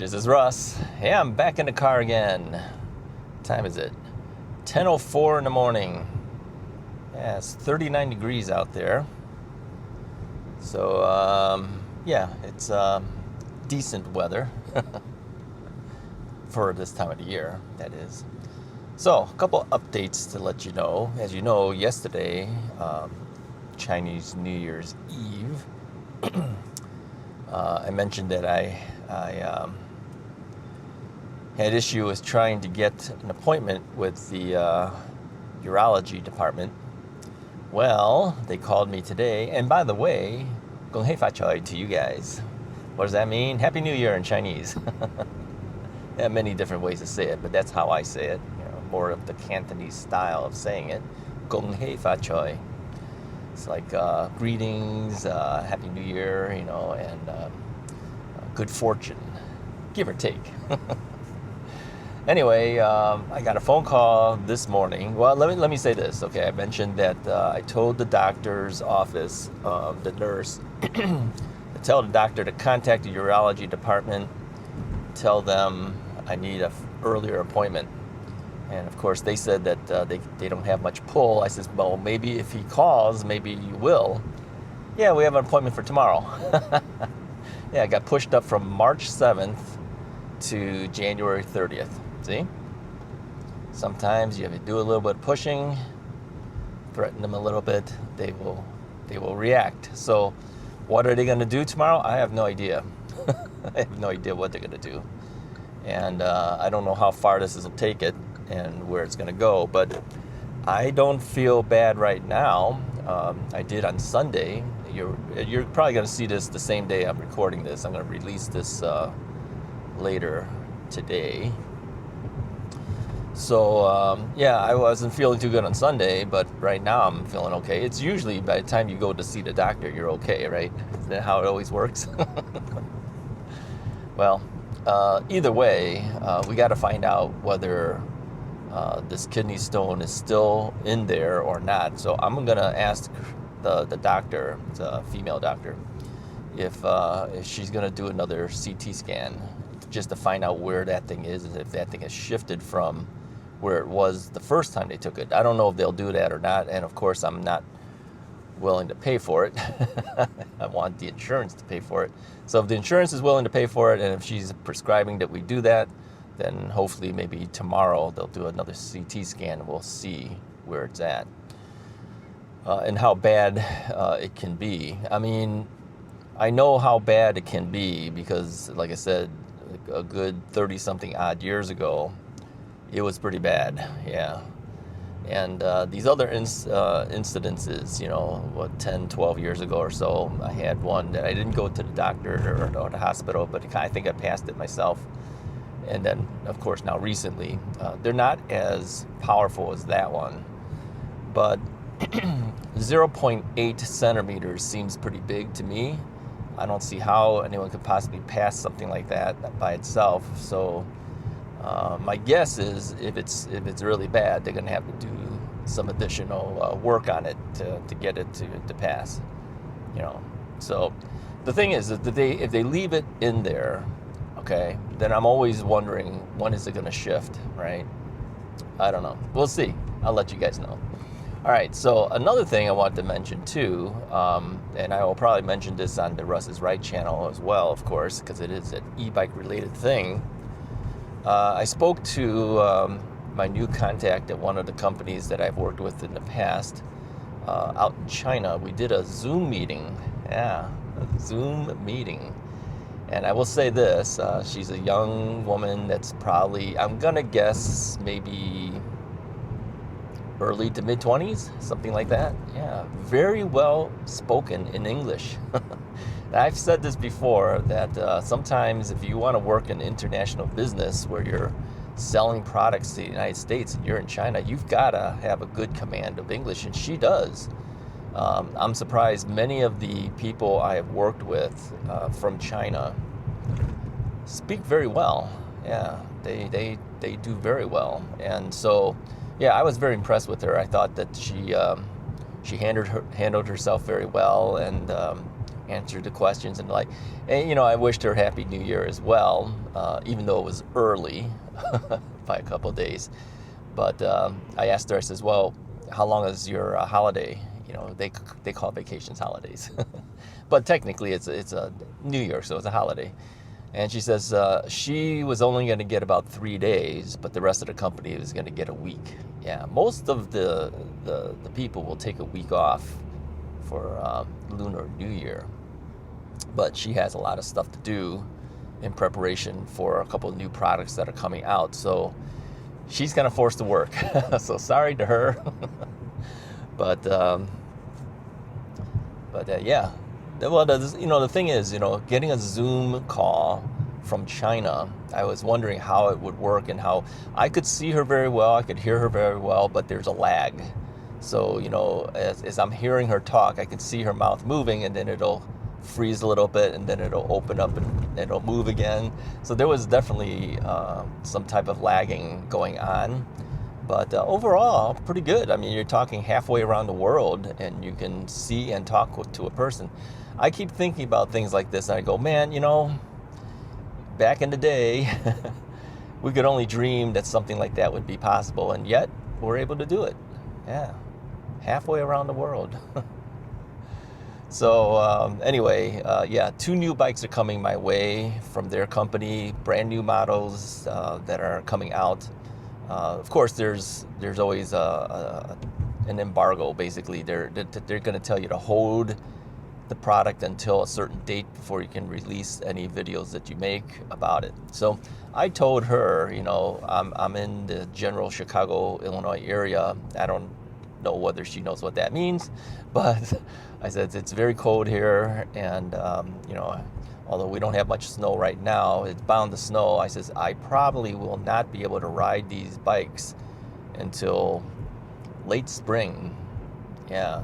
this is Russ. Hey, I'm back in the car again. What time is it? 10:04 in the morning. Yeah, it's 39 degrees out there. So, yeah, it's decent weather for this time of the year, that is. So, a couple updates to let you know. As you know, yesterday, Chinese New Year's Eve, I mentioned that I had issue with trying to get an appointment with the urology department. Well, they called me today, and by the way, Gong Hei Fa Choi to you guys. What does that mean? Happy New Year in Chinese. There are many different ways to say it, but that's how I say it. You know, more of the Cantonese style of saying it. Gong Hei Fa Choi. It's like greetings, Happy New Year, you know, and good fortune, give or take. Anyway, I got a phone call this morning. Well, let me say this, okay? I mentioned that I told the doctor's office, the nurse, to tell the doctor to contact the urology department, tell them I need an earlier appointment. And of course, they said that they don't have much pull. I said, well, maybe if he calls, maybe you will. Yeah, we have an appointment for tomorrow. Yeah, I got pushed up from March 7th to January 30th. See? Sometimes you have to do a little bit of pushing, threaten them a little bit, they will react. So what are they going to do tomorrow? I have no idea. I have no idea what they're going to do. And I don't know how far this will take it and where it's going to go, but I don't feel bad right now. I did on Sunday. You're probably going to see this the same day I'm recording this. I'm going to release this later today. So, yeah, I wasn't feeling too good on Sunday, but right now I'm feeling okay. It's usually by the time you go to see the doctor, you're okay, right? Isn't that how it always works? Well, either way, we got to find out whether this kidney stone is still in there or not. So I'm going to ask the doctor, it's a female doctor, if she's going to do another CT scan just to find out where that thing is, if that thing has shifted from where it was the first time they took it. I don't know if they'll do that or not, and of course I'm not willing to pay for it. I want the insurance to pay for it. So if the insurance is willing to pay for it, and if she's prescribing that we do that, then hopefully maybe tomorrow they'll do another CT scan and we'll see where it's at. And how bad it can be. I mean, I know how bad it can be because, like I said, a good 30-something odd years ago, it was pretty bad, yeah. And these other incidences, you know, 10, 12 years ago or so, I had one that I didn't go to the doctor or the hospital, but I think I passed it myself. And then, of course, now recently, they're not as powerful as that one, but 0.8 centimeters seems pretty big to me. I don't see how anyone could possibly pass something like that by itself. So my guess is if it's really bad, they're going to have to do some additional work on it to get it to pass. You know. So the thing is that if they leave it in there, okay, then I'm always wondering when is it going to shift, right? I don't know. We'll see. I'll let you guys know. All right, so another thing I wanted to mention too, and I will probably mention this on the Russ is Right channel as well, of course, because it is an e-bike related thing. I spoke to my new contact at one of the companies that I've worked with in the past out in China. We did a Zoom meeting, a Zoom meeting. And I will say this, she's a young woman that's probably, I'm gonna guess, maybe early to mid-20s, something like that. Yeah, very well spoken in English. I've said this before, that sometimes if you want to work in international business where you're selling products to the United States and you're in China, you've got to have a good command of English, and she does. I'm surprised many of the people I have worked with from China speak very well. Yeah, they do very well. And so, yeah, I was very impressed with her. I thought that she handled herself very well, and answered the questions, and like, and I wished her Happy New Year as well, even though it was early by a couple of days. But I asked her, I says, well, how long is your holiday? They call vacations holidays, but technically it's a New Year, so it's a holiday. And she says she was only going to get about 3 days, but the rest of the company was going to get a week. Yeah, most of the people will take a week off for Lunar New Year, but she has a lot of stuff to do in preparation for a couple of new products that are coming out. So she's kind of forced to work. So sorry to her. But yeah. Well, the thing is, getting a Zoom call from China, I was wondering how it would work and how I could see her very well, I could hear her very well, but there's a lag. So, as I'm hearing her talk, I can see her mouth moving, and then it'll freeze a little bit, and then it'll open up and it'll move again. So there was definitely some type of lagging going on. But overall, pretty good. I mean, you're talking halfway around the world, and you can see and talk to a person. I keep thinking about things like this, and I go, man, back in the day, we could only dream that something like that would be possible, and yet we're able to do it. Yeah, halfway around the world. So anyway, 2 new bikes are coming my way from their company, brand new models that are coming out. Of course, there's always an embargo. Basically, they're going to tell you to hold the product until a certain date before you can release any videos that you make about it. So I told her, I'm in the general Chicago, Illinois area. I don't know whether she knows what that means, but I said it's very cold here, and although we don't have much snow right now, it's bound to snow. I says I probably will not be able to ride these bikes until late spring. Yeah,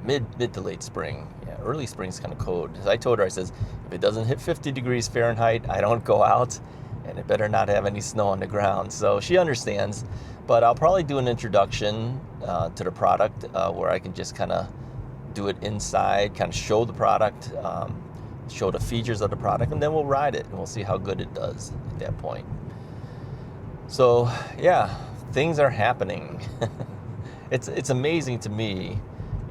mid to late spring. Yeah, early spring's kind of cold. So I told her, I says, if it doesn't hit 50 degrees Fahrenheit, I don't go out, and it better not have any snow on the ground. So she understands, but I'll probably do an introduction to the product where I can just kind of do it inside, kind of show the product, show the features of the product, and then we'll ride it, and we'll see how good it does at that point. So yeah, things are happening. It's amazing to me,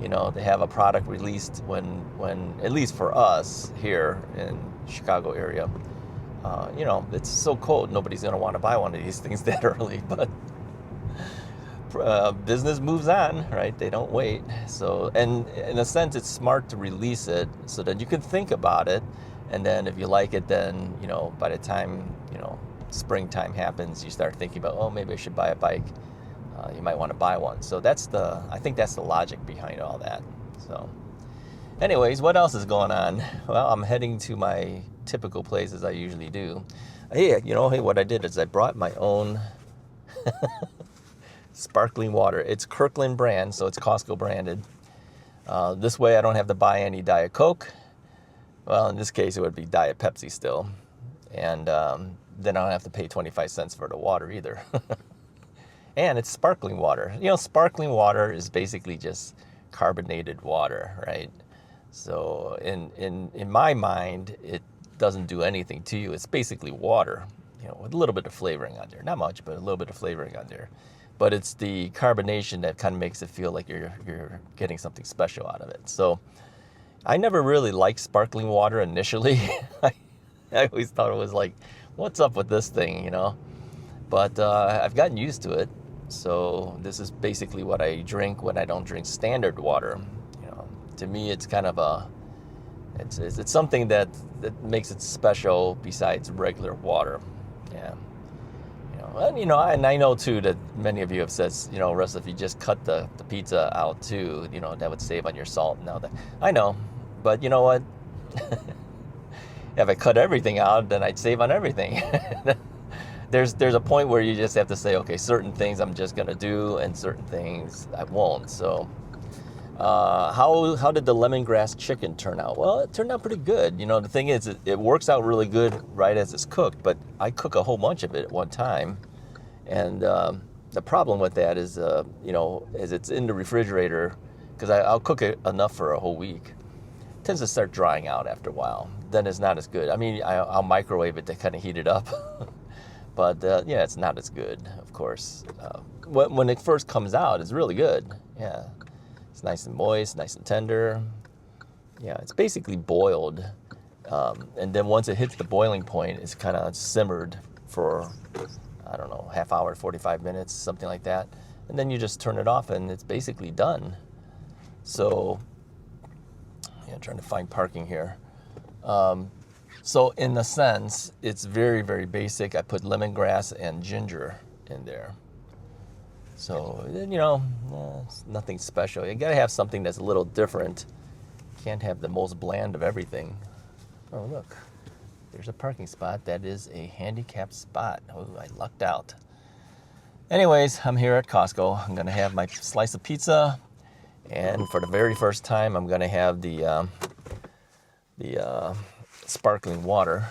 to have a product released when at least for us here in Chicago area, it's so cold, nobody's going to want to buy one of these things that early, but business moves on, right? They don't wait. So, and in a sense, it's smart to release it so that you can think about it, and then if you like it, then by the time springtime happens, you start thinking about, oh, maybe I should buy a bike. You might want to buy one. So I think that's the logic behind all that. So anyways, what else is going on? Well, I'm heading to my typical places I usually do. Hey, what I did is I brought my own sparkling water. It's Kirkland brand, so it's Costco branded. This way I don't have to buy any Diet Coke. Well, in this case, it would be Diet Pepsi still. And then I don't have to pay 25 cents for the water either. And it's sparkling water. Sparkling water is basically just carbonated water, right? So in my mind, it doesn't do anything to you. It's basically water, with a little bit of flavoring on there. Not much, but a little bit of flavoring on there. But it's the carbonation that kind of makes it feel like you're getting something special out of it. So I never really liked sparkling water initially. I always thought it was like, what's up with this thing, But I've gotten used to it. So this is basically what I drink when I don't drink standard water. To me, it's kind of it's something that makes it special besides regular water. Yeah. And I know too that many of you have said, Russ, if you just cut the pizza out too, that would save on your salt. Now that I know, but you know what? If I cut everything out, then I'd save on everything. There's a point where you just have to say, okay, certain things I'm just gonna do, and certain things I won't. So, how did the lemongrass chicken turn out? Well, it turned out pretty good. The thing is, it works out really good right as it's cooked, but I cook a whole bunch of it at one time, and the problem with that is, as it's in the refrigerator, because I'll cook it enough for a whole week. tends to start drying out after a while. Then it's not as good. I mean, I'll microwave it to kind of heat it up. But yeah, it's not as good, of course. When it first comes out, it's really good. Yeah, it's nice and moist, nice and tender. Yeah, it's basically boiled. And then once it hits the boiling point, it's kind of simmered for, I don't know, half hour, 45 minutes, something like that. And then you just turn it off and it's basically done. So, yeah, I'm trying to find parking here. So in a sense, it's very, very basic. I put lemongrass and ginger in there. So, you know, it's nothing special. You gotta have something that's a little different. Can't have the most bland of everything. Oh, look, there's a parking spot. That is a handicapped spot. Oh, I lucked out. Anyways, I'm here at Costco. I'm gonna have my slice of pizza. And for the very first time, I'm gonna have the sparkling water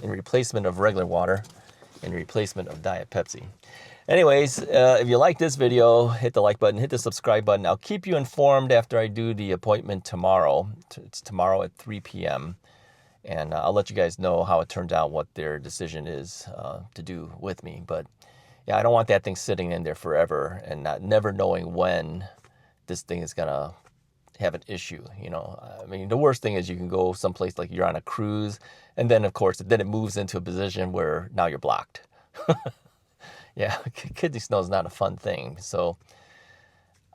in replacement of regular water, in replacement of Diet Pepsi. Anyways, if you like this video, hit the like button, hit the subscribe button. I'll keep you informed after I do the appointment tomorrow. It's tomorrow at 3 p.m. And I'll let you guys know how it turns out, what their decision is to do with me. But yeah, I don't want that thing sitting in there forever and never knowing when this thing is gonna have an issue. You know, I mean, the worst thing is you can go someplace like you're on a cruise, and then of course then it moves into a position where now you're blocked. Yeah, kidney stone is not a fun thing. So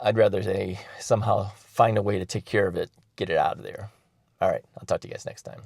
I'd rather somehow find a way to take care of it, get it out of there. All right, I'll talk to you guys next time.